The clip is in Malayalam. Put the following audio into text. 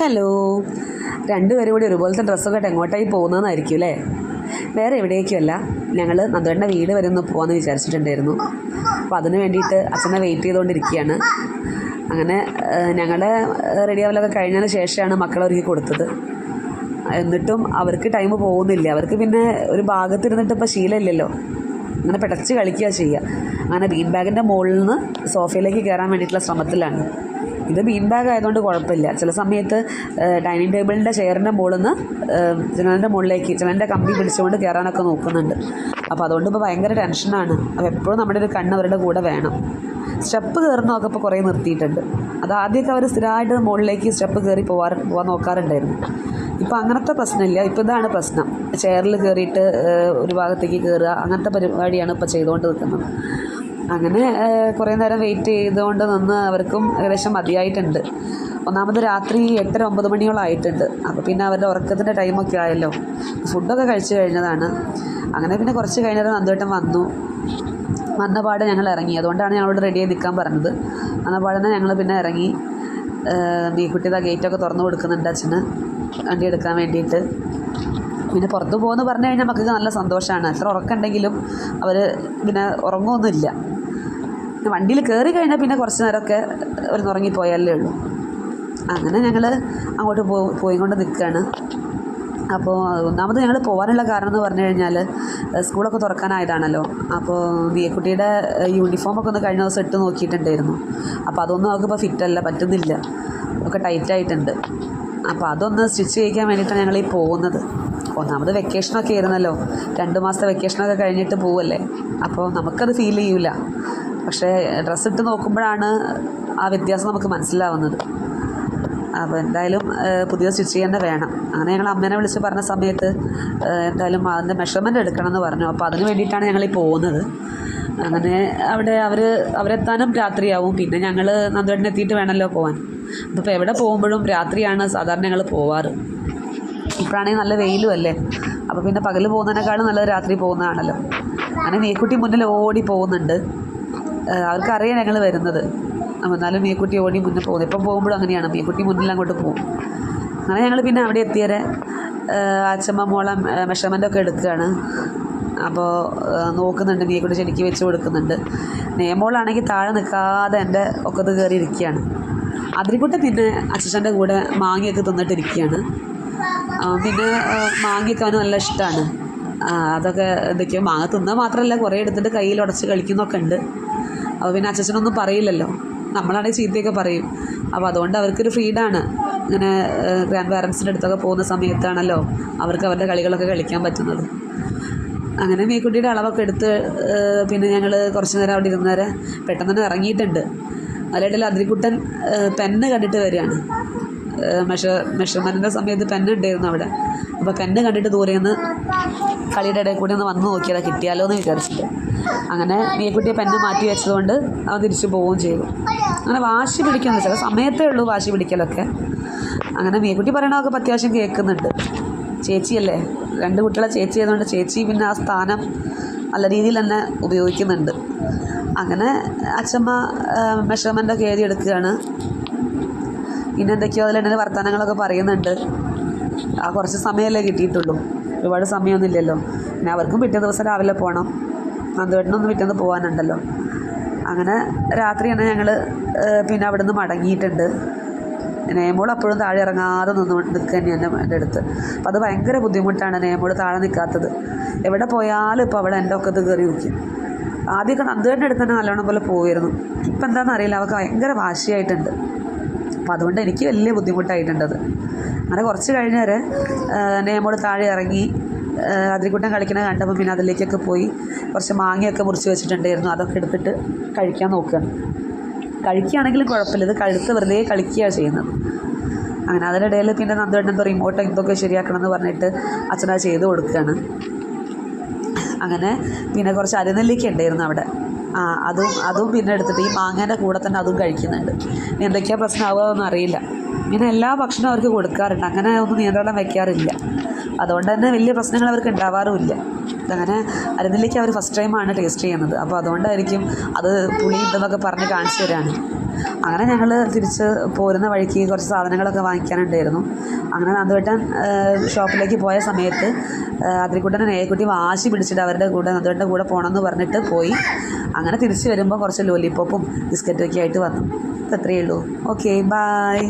ഹലോ, രണ്ടുപേരും കൂടി ഒരുപോലത്തെ ഡ്രസ്സൊക്കെ ഇട്ട് എങ്ങോട്ടായി പോകുന്നതെന്നായിരിക്കും അല്ലേ? വേറെ എവിടേക്കുമല്ല, ഞങ്ങൾ നന്ദുവേട്ടൻ്റെ വീട് വരെ ഒന്ന് പോകാമെന്ന് വിചാരിച്ചിട്ടുണ്ടായിരുന്നു. അപ്പോൾ അതിന് വേണ്ടിയിട്ട് അച്ഛനെ വെയിറ്റ് ചെയ്തുകൊണ്ടിരിക്കുകയാണ്. അങ്ങനെ ഞങ്ങളുടെ റെഡിയാവലൊക്കെ കഴിഞ്ഞതിന് ശേഷമാണ് മക്കളെ ഒരുക്കി കൊടുത്തത്. എന്നിട്ടും അവർക്ക് ടൈം പോകുന്നില്ല. അവർക്ക് പിന്നെ ഒരു ഭാഗത്തിരുന്നിട്ട് ഇപ്പോൾ ശീലമില്ലല്ലോ, അങ്ങനെ പിടച്ച് കളിക്കുക ചെയ്യുക. അങ്ങനെ ബീൻ ബാഗിൻ്റെ മുകളിൽ നിന്ന് സോഫയിലേക്ക് കയറാൻ വേണ്ടിയിട്ടുള്ള ശ്രമത്തിലാണ്. ഇത് ബീൻ ബാഗ് ആയതുകൊണ്ട് കുഴപ്പമില്ല. ചില സമയത്ത് ഡൈനിങ് ടേബിളിൻ്റെ ചെയറിൻ്റെ മുകളിൽ നിന്ന് ജനലിൻ്റെ മുകളിലേക്ക് ജനലിൻ്റെ കമ്പി പിടിച്ചുകൊണ്ട് കയറാനൊക്കെ നോക്കുന്നുണ്ട്. അപ്പോൾ അതുകൊണ്ട് ഇപ്പോൾ ഭയങ്കര ടെൻഷനാണ്. അപ്പോൾ എപ്പോഴും നമ്മുടെ ഒരു കണ്ണ് അവരുടെ കൂടെ വേണം. സ്റ്റെപ്പ് കയറുന്നതൊക്കെ ഇപ്പോൾ കുറേ നിർത്തിയിട്ടുണ്ട്. അത് ആദ്യമൊക്കെ അവർ സ്ഥിരമായിട്ട് മുകളിലേക്ക് സ്റ്റെപ്പ് കയറി പോകാൻ നോക്കാറുണ്ടായിരുന്നു. ഇപ്പോൾ അങ്ങനത്തെ പ്രശ്നമില്ല. ഇപ്പോൾ ഇതാണ് പ്രശ്നം. ചെയറിൽ കയറിയിട്ട് ഒരു ഭാഗത്തേക്ക് കയറുക, അങ്ങനത്തെ പരിപാടിയാണ് ഇപ്പോൾ ചെയ്തുകൊണ്ട് നിൽക്കുന്നത്. അങ്ങനെ കുറേ നേരം വെയിറ്റ് ചെയ്തുകൊണ്ട് നിന്ന് അവർക്കും ഏകദേശം മതിയായിട്ടുണ്ട്. ഒന്നാമത് രാത്രി 8-9 മണിയോളം ആയിട്ടുണ്ട്. അപ്പോൾ പിന്നെ അവരുടെ ഉറക്കത്തിൻ്റെ ടൈമൊക്കെ ആയല്ലോ. ഫുഡൊക്കെ കഴിച്ച് കഴിഞ്ഞതാണ്. അങ്ങനെ പിന്നെ കുറച്ച് കഴിഞ്ഞാൽ നന്ദുവേട്ടൻ വന്ന പാടെ ഞങ്ങൾ ഇറങ്ങി. അതുകൊണ്ടാണ് ഞങ്ങളോട് റെഡിയായി നിൽക്കാൻ പറഞ്ഞത്. വന്ന പാടെ തന്നെ ഞങ്ങൾ പിന്നെ ഇറങ്ങി. മീക്കുട്ടിയുടെ ഗേറ്റൊക്കെ തുറന്നു കൊടുക്കുന്നുണ്ട് അച്ഛന് വണ്ടി എടുക്കാൻ വേണ്ടിയിട്ട്. പിന്നെ പുറത്ത് പോകുമെന്ന് പറഞ്ഞു കഴിഞ്ഞാൽ നമുക്ക് നല്ല സന്തോഷമാണ്. എത്ര ഉറക്കമുണ്ടെങ്കിലും അവർ പിന്നെ ഉറങ്ങുമൊന്നുമില്ല. വണ്ടിയിൽ കയറി കഴിഞ്ഞാൽ പിന്നെ കുറച്ച് നേരമൊക്കെ അവർ ഉറങ്ങിപ്പോയാലേ ഉള്ളൂ. അങ്ങനെ ഞങ്ങൾ അങ്ങോട്ട് പോയിക്കൊണ്ട് നിൽക്കുകയാണ്. അപ്പോൾ ഒന്നാമത് ഞങ്ങൾ പോകാനുള്ള കാരണം എന്ന് പറഞ്ഞു കഴിഞ്ഞാൽ സ്കൂളൊക്കെ തുറക്കാനായതാണല്ലോ. അപ്പോൾ ദിയക്കുട്ടിയുടെ യൂണിഫോമൊക്കെ ഒന്ന് കഴിഞ്ഞ ദിവസം ഇട്ട് നോക്കിയിട്ടുണ്ടായിരുന്നു. അപ്പോൾ അതൊന്നും നമുക്കിപ്പോൾ ഫിറ്റല്ല, പറ്റുന്നില്ല, ഒക്കെ ടൈറ്റായിട്ടുണ്ട്. അപ്പോൾ അതൊന്ന് സ്റ്റിച്ച് ചെയ്യിക്കാൻ വേണ്ടിയിട്ടാണ് ഞങ്ങൾ ഈ പോകുന്നത്. ഒന്നാമത് വെക്കേഷനൊക്കെ ആയിരുന്നല്ലോ, 2 മാസത്തെ വെക്കേഷനൊക്കെ കഴിഞ്ഞിട്ട് പോവല്ലേ. അപ്പോൾ നമുക്കത് ഫീൽ ചെയ്യില്ല. പക്ഷേ ഡ്രസ്സ് ഇട്ട് നോക്കുമ്പോഴാണ് ആ വ്യത്യാസം നമുക്ക് മനസ്സിലാവുന്നത്. അപ്പോൾ എന്തായാലും പുതിയ സ്റ്റിച്ച് ചെയ്യാൻ വേണം. അങ്ങനെ ഞങ്ങൾ അമ്മേനെ വിളിച്ച് പറഞ്ഞ സമയത്ത് എന്തായാലും അതിൻ്റെ മെഷർമെൻറ്റ് എടുക്കണം എന്ന് പറഞ്ഞു. അപ്പോൾ അതിന് വേണ്ടിയിട്ടാണ് ഞങ്ങളീ പോകുന്നത്. അങ്ങനെ അവിടെ അവരെത്താനും രാത്രിയാവും. പിന്നെ ഞങ്ങൾ നന്ദുവേട്ടൻ എത്തിയിട്ട് വേണമല്ലോ പോകാൻ. അപ്പോൾ എവിടെ പോകുമ്പോഴും രാത്രിയാണ് സാധാരണ ഞങ്ങൾ പോവാറ്. ഇപ്പോഴാണെങ്കിൽ നല്ല വെയിലും അല്ലേ. അപ്പോൾ പിന്നെ പകൽ പോകുന്നതിനേക്കാളും നല്ലത് രാത്രി പോകുന്നതാണല്ലോ. അങ്ങനെ മീക്കുട്ടി മുന്നിൽ ഓടി പോകുന്നുണ്ട്. അവർക്കറിയാം ഞങ്ങൾ വരുന്നത്. എന്നാലും മീക്കുട്ടി ഓടി മുന്നിൽ പോകുന്നത്. ഇപ്പം പോകുമ്പോഴും അങ്ങനെയാണ്, മീക്കുട്ടി മുന്നിൽ അങ്ങോട്ട് പോകും. അങ്ങനെ ഞങ്ങൾ പിന്നെ അവിടെ എത്തിയവരെ അച്ഛമ്മ മോളെ മെഷർമെൻറ്റൊക്കെ എടുക്കുകയാണ്. അപ്പോൾ നോക്കുന്നുണ്ട്, മീക്കുട്ടി ശരിക്ക് വെച്ച് കൊടുക്കുന്നുണ്ട്. നേമോളാണെങ്കിൽ താഴെ നിൽക്കാതെ എൻ്റെ ഒക്കത്ത് കയറി ഇരിക്കുകയാണ്. അതിരിക്കുട്ടി പിന്നെ അച്ഛൻ്റെ കൂടെ മാങ്ങയൊക്കെ തിന്നിട്ടിരിക്കുകയാണ്. പിന്നെ മാങ്ങയൊക്കെ അവന് നല്ല ഇഷ്ടമാണ്. അതൊക്കെ എന്തൊക്കെയോ മാങ്ങ തിന്നാൽ മാത്രമല്ല, കുറേ എടുത്തിട്ട് കയ്യിൽ ഉടച്ച് കളിക്കുന്നൊക്കെ ഉണ്ട്. അപ്പോൾ പിന്നെ അച്ഛനൊന്നും പറയില്ലല്ലോ, നമ്മളാണെങ്കിൽ ചീത്തയൊക്കെ പറയും. അപ്പോൾ അതുകൊണ്ട് അവർക്കൊരു ഫ്രീഡാണ്. ഇങ്ങനെ ഗ്രാൻഡ് പാരൻസിൻ്റെ അടുത്തൊക്കെ പോകുന്ന സമയത്താണല്ലോ അവർക്ക് അവരുടെ കളികളൊക്കെ കളിക്കാൻ പറ്റുന്നത്. അങ്ങനെ മീക്കുട്ടിയുടെ അളവൊക്കെ എടുത്ത് പിന്നെ ഞങ്ങൾ കുറച്ച് നേരം അവിടെ ഇരുന്നേരം പെട്ടെന്ന് തന്നെ ഇറങ്ങിയിട്ടുണ്ട്. അതിലിടയിൽ അതിരിക്കുട്ടൻ പെണ്ണ് കണ്ടിട്ട് വരികയാണ്. മെഷർമെൻറ്റിൻ്റെ സമയത്ത് പെണ്ണ് ഉണ്ടായിരുന്നു അവിടെ. അപ്പോൾ പെണ്ണ് കണ്ടിട്ട് ദൂരെ നിന്ന് കളിയുടെ ഇടയിൽ കൂടി ഒന്ന് വന്ന് നോക്കിയതാണ്, കിട്ടിയാലോ എന്ന് വിചാരിച്ചിട്ട്. അങ്ങനെ മീക്കുട്ടിയെ പെണ്ണ് മാറ്റി വെച്ചതുകൊണ്ട് അവൻ തിരിച്ചു പോവുകയും ചെയ്തു. അങ്ങനെ വാശി പിടിക്കുന്നത് ചില സമയത്തേ ഉള്ളൂ വാശി പിടിക്കലൊക്കെ. അങ്ങനെ മീക്കുട്ടി പറയണതൊക്കെ അത്യാവശ്യം കേൾക്കുന്നുണ്ട്. ചേച്ചിയല്ലേ, 2 കുട്ടികളെ ചേച്ചി ആയതുകൊണ്ട് ചേച്ചി പിന്നെ ആ സ്ഥാനം നല്ല രീതിയിൽ തന്നെ ഉപയോഗിക്കുന്നുണ്ട്. അങ്ങനെ അച്ഛമ്മ മെഷർമെൻറ്റൊക്കെ എഴുതിയെടുക്കുകയാണ്. പിന്നെ എന്തൊക്കെയോ അതിലെന്നെ വർത്തമാനങ്ങളൊക്കെ പറയുന്നുണ്ട്. ആ കുറച്ച് സമയമല്ലേ കിട്ടിയിട്ടുള്ളൂ, ഒരുപാട് സമയമൊന്നുമില്ലല്ലോ. പിന്നെ അവർക്കും പിറ്റേ ദിവസം രാവിലെ പോകണം, നന്ദുവേട്ടനൊന്നും പിറ്റേന്ന് പോകാനുണ്ടല്ലോ. അങ്ങനെ രാത്രി തന്നെ ഞങ്ങൾ പിന്നെ അവിടെ നിന്ന് മടങ്ങിയിട്ടുണ്ട്. നേമോൾ അപ്പോഴും താഴെ ഇറങ്ങാതെ നിൽക്കുക തന്നെയാണ് എൻ്റെ അടുത്ത്. അപ്പോൾ അത് ഭയങ്കര ബുദ്ധിമുട്ടാണ് നേമോൾ താഴെ നിൽക്കാത്തത്. എവിടെ പോയാലും ഇപ്പോൾ അവിടെ എൻ്റെ ഒക്കത്ത് കയറി നിൽക്കും. ആദ്യമൊക്കെ നന്ദുവേട്ടൻ്റെ അടുത്ത് തന്നെ നല്ലോണം പോലെ പോയിരുന്നു. ഇപ്പം എന്താണെന്ന് അറിയില്ല, അവൾക്ക് ഭയങ്കര വാശിയായിട്ടുണ്ട്. അപ്പോൾ അതുകൊണ്ട് എനിക്ക് വലിയ ബുദ്ധിമുട്ടായിട്ടുണ്ടത്. അങ്ങനെ കുറച്ച് കഴിഞ്ഞേരെ നേമോൾ താഴെ ഇറങ്ങി അതിരിക്കുട്ടൻ കളിക്കണ കണ്ടപ്പോൾ പിന്നെ അതിലേക്കൊക്കെ പോയി കുറച്ച് മാങ്ങയൊക്കെ മുറിച്ച് വെച്ചിട്ടുണ്ടായിരുന്നു. അതൊക്കെ എടുത്തിട്ട് കഴിക്കാൻ നോക്കുകയാണ്. കഴിക്കുകയാണെങ്കിലും കുഴപ്പമില്ല, ഇത് കഴുത്ത് വെറുതെ കളിക്കുകയാണ് ചെയ്യുന്നത്. അങ്ങനെ അതിനിടയിൽ പിന്നെ നന്ദുവേട്ടൻ എന്തോ റിമോട്ട് എന്തൊക്കെ ശരിയാക്കണം എന്ന് പറഞ്ഞിട്ട് അച്ഛനത് ചെയ്ത് കൊടുക്കുകയാണ്. അങ്ങനെ പിന്നെ കുറച്ച് അരിനെല്ലിക്ക ഉണ്ടായിരുന്നു അവിടെ. അതും പിന്നെ എടുത്തിട്ട് ഈ മാങ്ങേൻ്റെ കൂടെ തന്നെ അതും കഴിക്കുന്നുണ്ട്. എന്തൊക്കെയാണ് പ്രശ്നമാവുകയെന്നൊന്നും അറിയില്ല. ഇങ്ങനെ എല്ലാ ഭക്ഷണവും അവർക്ക് കൊടുക്കാറുണ്ട്, അങ്ങനെ ഒന്നും നിയന്ത്രണം വയ്ക്കാറില്ല. അതുകൊണ്ട് തന്നെ വലിയ പ്രശ്നങ്ങൾ അവർക്ക് ഉണ്ടാവാറുമില്ല. അങ്ങനെ അരിനെല്ലിക്ക അവർ ഫസ്റ്റ് ടൈമാണ് ടേസ്റ്റ് ചെയ്യുന്നത്. അപ്പോൾ അതുകൊണ്ടായിരിക്കും അത് പുളി ഉണ്ടെന്നൊക്കെ പറഞ്ഞ് കാണിച്ചു തരാണ്. അങ്ങനെ ഞങ്ങൾ തിരിച്ച് പോരുന്ന വഴിക്ക് കുറച്ച് സാധനങ്ങളൊക്കെ വാങ്ങിക്കാനുണ്ടായിരുന്നു. അങ്ങനെ നന്ദുവേട്ടൻ ഷോപ്പിലേക്ക് പോയ സമയത്ത് അതിരിക്കുട്ടനെ നേക്കുട്ടി വാശി പിടിച്ചിട്ട് അവരുടെ കൂടെ നന്ദുവേട്ടൻ്റെ കൂടെ പോകണമെന്ന് പറഞ്ഞിട്ട് പോയി. അങ്ങനെ തിരിച്ച് വരുമ്പോൾ കുറച്ച് ലോലിപ്പോപ്പും ബിസ്ക്കറ്റൊക്കെ ആയിട്ട് വന്നു. അത്രയേ ഉള്ളൂ. Okay, bye.